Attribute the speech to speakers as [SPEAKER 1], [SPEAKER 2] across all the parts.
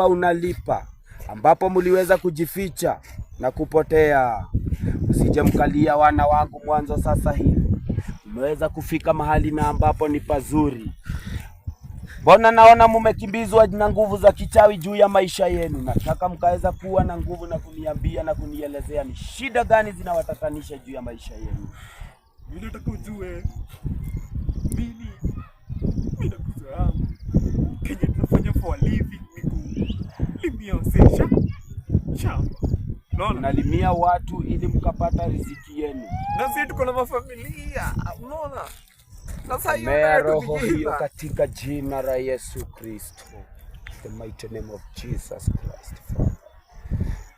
[SPEAKER 1] unalipa, ambapo mliweza kujificha na kupotea. Usije mkalia wana wangu mwanzo. Sasa hivi umeweza kufika mahali na ambapo ni pazuri. Mbona naona mumekimbizwa na nguvu za kichawi juu ya maisha yenu? Nataka mkaweza kuwa na nguvu na kuniambia na kunielezea ni shida gani zinawatatanisha juu ya maisha yenu.
[SPEAKER 2] Mimi nataka ujue, mimi nakufahamu Kenya tunafanya for a living. Limia sesha shamba,
[SPEAKER 1] nalimia watu ili mkapata riziki yenu,
[SPEAKER 2] na sisi tuko na mafamilia, unaona. Sasa
[SPEAKER 1] hiyo roho hiyo katika jina la Yesu Kristo, the mighty name of Jesus Christ.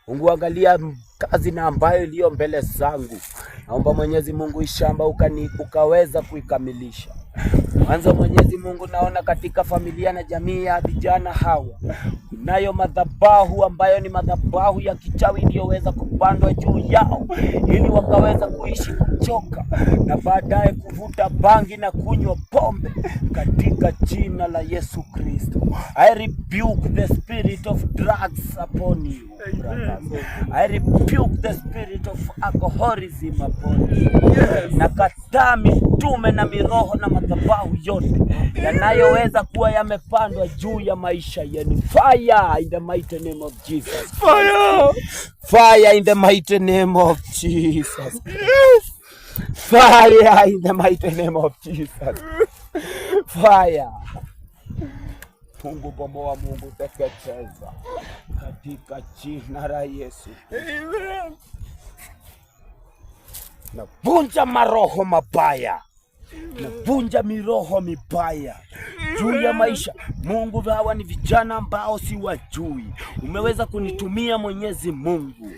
[SPEAKER 1] Mungu, angalia kazi na ambayo iliyo mbele zangu. Naomba Mwenyezi Mungu ishamba ukaweza kuikamilisha. Mwanzo Mwenyezi Mungu, naona katika familia na jamii ya vijana hawa kunayo madhabahu ambayo ni madhabahu ya kichawi iliyoweza kupandwa juu yao ili wakaweza kuishi kuchoka na baadaye kuvuta bangi na kunywa pombe katika jina la Yesu Kristo. I rebuke the spirit of drugs upon you. I rebuke the spirit of alcoholism upon you. Nakataa mitume na miroho na madhabahu yote yanayoweza kuwa yamepandwa juu ya maisha yenu. Fire in the mighty name of Jesus.
[SPEAKER 2] Fire!
[SPEAKER 1] Fire in the mighty name of Jesus. Fire in the mighty name of Jesus. Fire. Mungu bomoa, Mungu teketeza katika jina la Yesu.
[SPEAKER 2] Amen.
[SPEAKER 1] Navunja maroho mabaya, navunja miroho mibaya juu ya maisha. Mungu, hawa ni vijana ambao si wajui. Umeweza kunitumia Mwenyezi Mungu.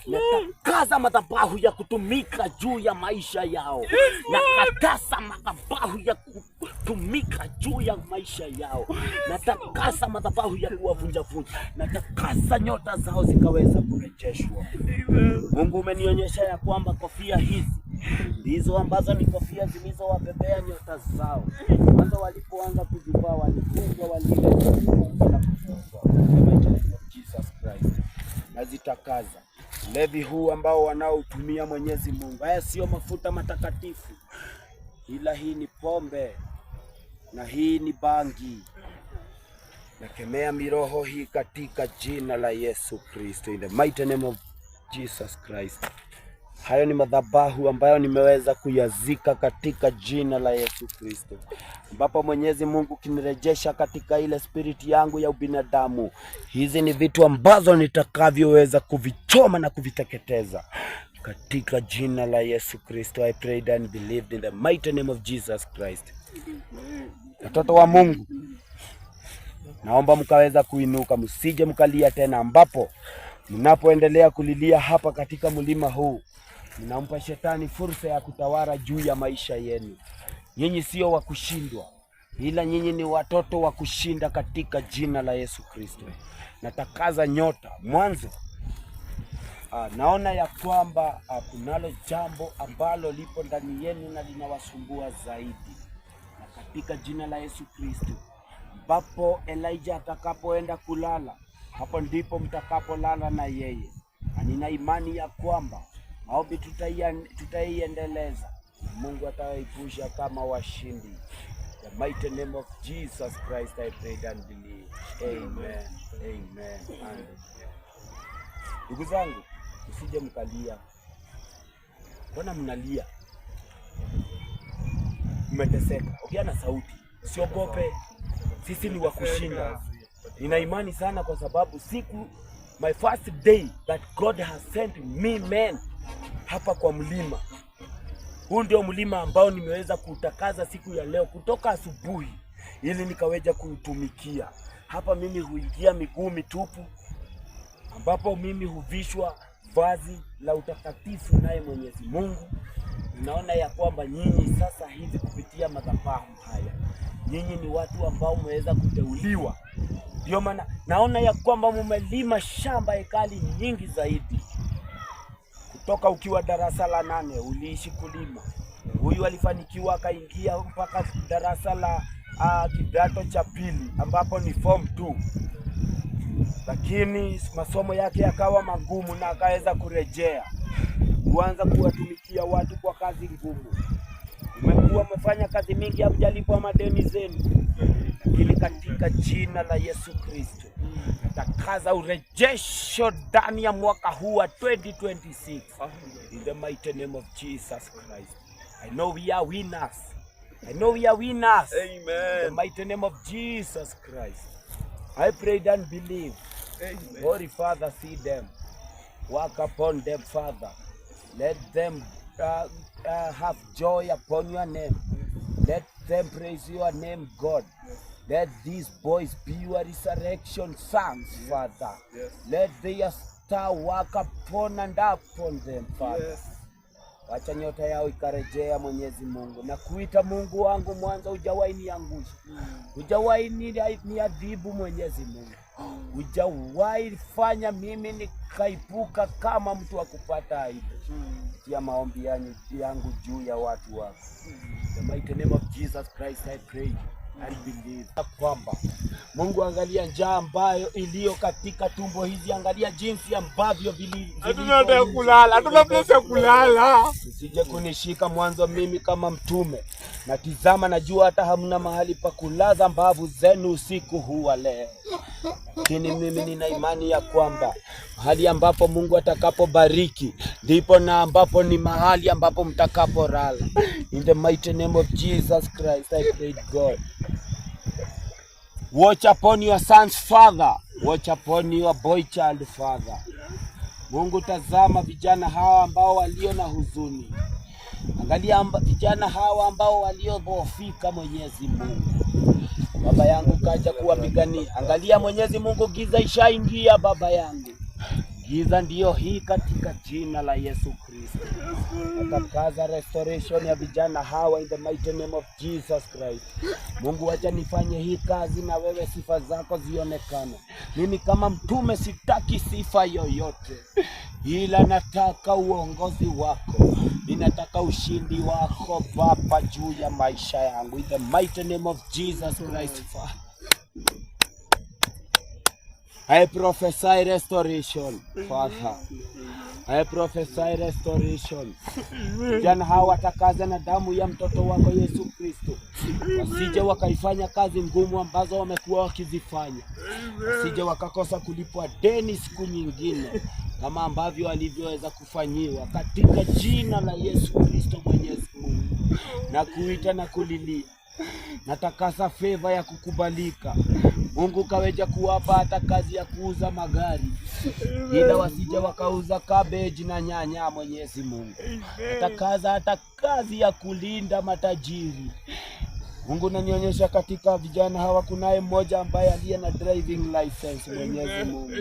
[SPEAKER 1] Natakaza madhabahu ya kutumika juu ya maisha yao. Nakatasa madhabahu ya kutumika juu ya maisha yao. Natakasa madhabahu ya kuwavunja vunja. Natakasa nyota zao zikaweza kurejeshwa. Mungu, umenionyesha ya kwamba kofia hizi ndizo ambazo ni kofia zilizowabebea nyota zao. Kwanza walipoanza kujivaa walifungwa, Jesus Christ. Nazitakaza levi huu ambao wanaotumia Mwenyezi Mungu. Haya sio mafuta matakatifu, ila hii ni pombe na hii ni bangi. Nakemea miroho hii katika jina la Yesu Kristo, in the mighty name of Jesus Christ. Hayo ni madhabahu ambayo nimeweza kuyazika katika jina la Yesu Kristo, ambapo Mwenyezi Mungu kinirejesha katika ile spiriti yangu ya ubinadamu. Hizi ni vitu ambazo nitakavyoweza kuvichoma na kuviteketeza katika jina la Yesu Kristo. I prayed and believed in the mighty name of Jesus Christ. Watoto wa Mungu, naomba mkaweza kuinuka, msije mkalia tena, ambapo mnapoendelea kulilia hapa katika mlima huu. Mnampa shetani fursa ya kutawala juu ya maisha yenu. Nyinyi sio wa kushindwa, ila nyinyi ni watoto wa kushinda katika jina la Yesu Kristo. Natakaza nyota mwanzo. Naona ya kwamba kunalo jambo ambalo lipo ndani yenu na linawasumbua zaidi. Na katika jina la Yesu Kristo, ambapo Elijah atakapoenda kulala, hapo ndipo mtakapolala na yeye. Na nina imani ya kwamba maombi tutaiendeleza. Mungu atawaepusha kama washindi. The mighty name of Jesus Christ I pray and believe. Amen. Amen. Amen. Ndugu zangu, usije mkalia. Mbona mnalia? Mmeteseka. Ongea na sauti. Usiogope. Sisi ni wa kushinda. Nina imani sana kwa sababu my first day that God has sent me men hapa kwa mlima. Huu ndio mlima ambao nimeweza kutakaza siku ya leo kutoka asubuhi ili nikaweza kuutumikia. Hapa mimi huingia miguu mitupu, ambapo mimi huvishwa vazi la utakatifu naye Mwenyezi Mungu. Ninaona ya kwamba nyinyi sasa hivi kupitia madhabahu haya, nyinyi ni watu ambao mmeweza kuteuliwa. Ndio maana naona ya kwamba mmelima shamba ekali nyingi zaidi. Kutoka ukiwa darasa la 8 uliishi kulima. Huyu alifanikiwa akaingia mpaka darasa la kidato cha pili ambapo ni form 2. lakini masomo yake yakawa magumu na akaweza kurejea kuanza kuwatumikia watu kwa kazi ngumu. Umekuwa umefanya kazi mingi, hamjalipwa madeni zenu, lakini katika jina la Yesu Kristo natakaza urejesho ndani ya mwaka huu wa 2026 in the mighty name of Jesus Christ. I know we are winners. I know we are winners.
[SPEAKER 2] Amen.
[SPEAKER 1] In the mighty name of Jesus Christ. I pray and believe.
[SPEAKER 2] Amen.
[SPEAKER 1] Holy Father, see them. Work upon them, Father. Let them have joy upon your name. Let them praise your name, God. Let these boys be your resurrection sons, Father.
[SPEAKER 2] Yes.
[SPEAKER 1] Let their star work upon and upon them, Father.
[SPEAKER 2] Yes.
[SPEAKER 1] Wacha nyota yao ikarejea, Mwenyezi Mungu, na kuita Mungu wangu mwanzo. Hujawahi niangusha, hujawahi niadhibu, Mwenyezi Mungu. Hujawahi fanya mimi nikaipuka kama mtu wa kupata aibu. Ya maombi yangu juu ya watu wako. The mighty name of Jesus Christ I pray and believe. Kwamba Mungu, angalia njaa ambayo iliyo katika tumbo hizi, angalia jinsi ambavyo
[SPEAKER 2] hatuna kulala, hatuna place ya kulala.
[SPEAKER 1] Usije kunishika mwanzo mimi kama mtume, na tizama najua hata hamna mahali pa kulaza mbavu zenu usiku huu wa leo. Lakini mimi nina imani ya kwamba mahali ambapo Mungu atakapobariki ndipo na ambapo ni mahali ambapo mtakaporala. In the mighty name of Jesus Christ I pray, God. Watch upon your sons, Father. Watch upon your boy child, Father. Mungu, tazama vijana hawa ambao walio na huzuni. Angalia vijana hawa ambao waliodhoofika, Mwenyezi Mungu. Baba yangu, kaja kuwapigania. Angalia Mwenyezi Mungu, giza ishaingia, Baba yangu. Giza ndiyo hii katika jina la Yesu Kristo. Natakaza restoration ya vijana hawa in the mighty name of Jesus Christ. Mungu, acha nifanye hii kazi na wewe sifa zako zionekane. Mimi kama mtume sitaki sifa yoyote, ila nataka uongozi wako. Ninataka ushindi wako Baba juu ya maisha yangu in the mighty name of Jesus Christ. I prophesy restoration, Father. I prophesy restoration. Vijana hawa watakaza na damu ya mtoto wako Yesu Kristo. Wasije wakaifanya kazi ngumu ambazo wamekuwa wakizifanya. Wasije wakakosa kulipwa deni siku nyingine kama ambavyo walivyoweza kufanyiwa, katika jina la Yesu Kristo, Mwenyezi Mungu. Na kuita na kulilia. Natakasa favor ya kukubalika. Mungu, kaweja kuwapa hata kazi ya kuuza magari, ila wasije wakauza cabbage na nyanya, Mwenyezi Mungu. Natakaza hata kazi ya kulinda matajiri. Mungu, nanionyesha katika vijana hawa kunaye mmoja ambaye aliye na driving license, Mwenyezi Mungu.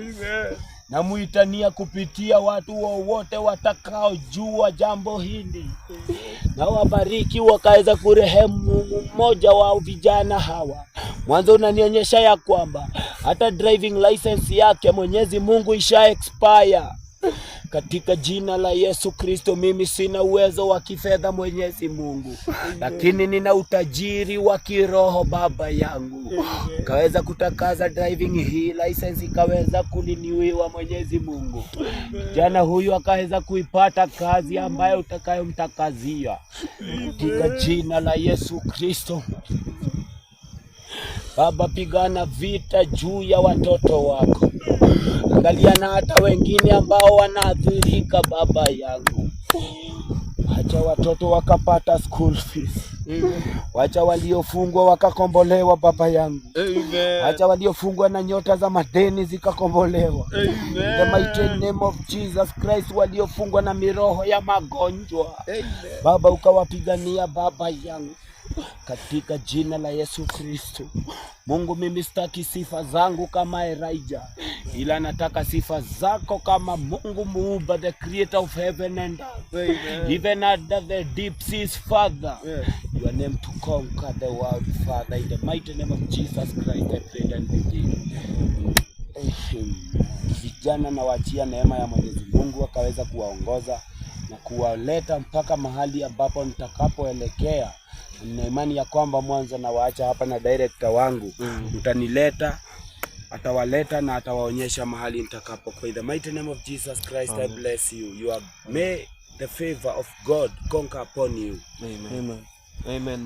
[SPEAKER 1] Na muitania kupitia watu wowote watakao jua jambo hili. Na wabariki wakaweza kurehemu mmoja wa vijana hawa. Mwanzo unanionyesha ya kwamba hata driving license yake, Mwenyezi Mungu, isha expire. Katika jina la Yesu Kristo, mimi sina uwezo wa kifedha, Mwenyezi Mungu, lakini nina utajiri wa kiroho, Baba yangu. Kaweza kutakaza driving hii license ikaweza kuliniwiwa, Mwenyezi Mungu. Kijana huyu akaweza kuipata kazi ambayo utakayomtakazia katika jina la Yesu Kristo. Baba, pigana vita juu ya watoto wako. Angalia na hata wengine ambao wanaathirika, Baba yangu. Wacha watoto wakapata school fees. Wacha waliofungwa wakakombolewa, Baba yangu. Wacha waliofungwa na nyota za madeni zikakombolewa. The mighty name of Jesus Christ, waliofungwa na miroho ya magonjwa, Baba ukawapigania, Baba yangu, katika jina la Yesu Kristo. Mungu, mimi sitaki sifa zangu kama Elijah, ila nataka sifa zako kama Mungu Muumba, the creator of heaven and earth, even under the deep seas, Father. Your name to conquer the world, Father. In the mighty name of Jesus Christ I pray and believe. Vijana na wachia neema ya Mwenyezi Mungu akaweza kuwaongoza na kuwaleta mpaka mahali ambapo nitakapoelekea. Nina imani ya kwamba mwanzo na waacha hapa na director wangu utanileta atawaleta na atawaonyesha mahali nitakapo. Kwa the mighty name of Jesus Christ, I bless you. You are, may the favor of God conquer upon you.
[SPEAKER 2] Amen. Amen.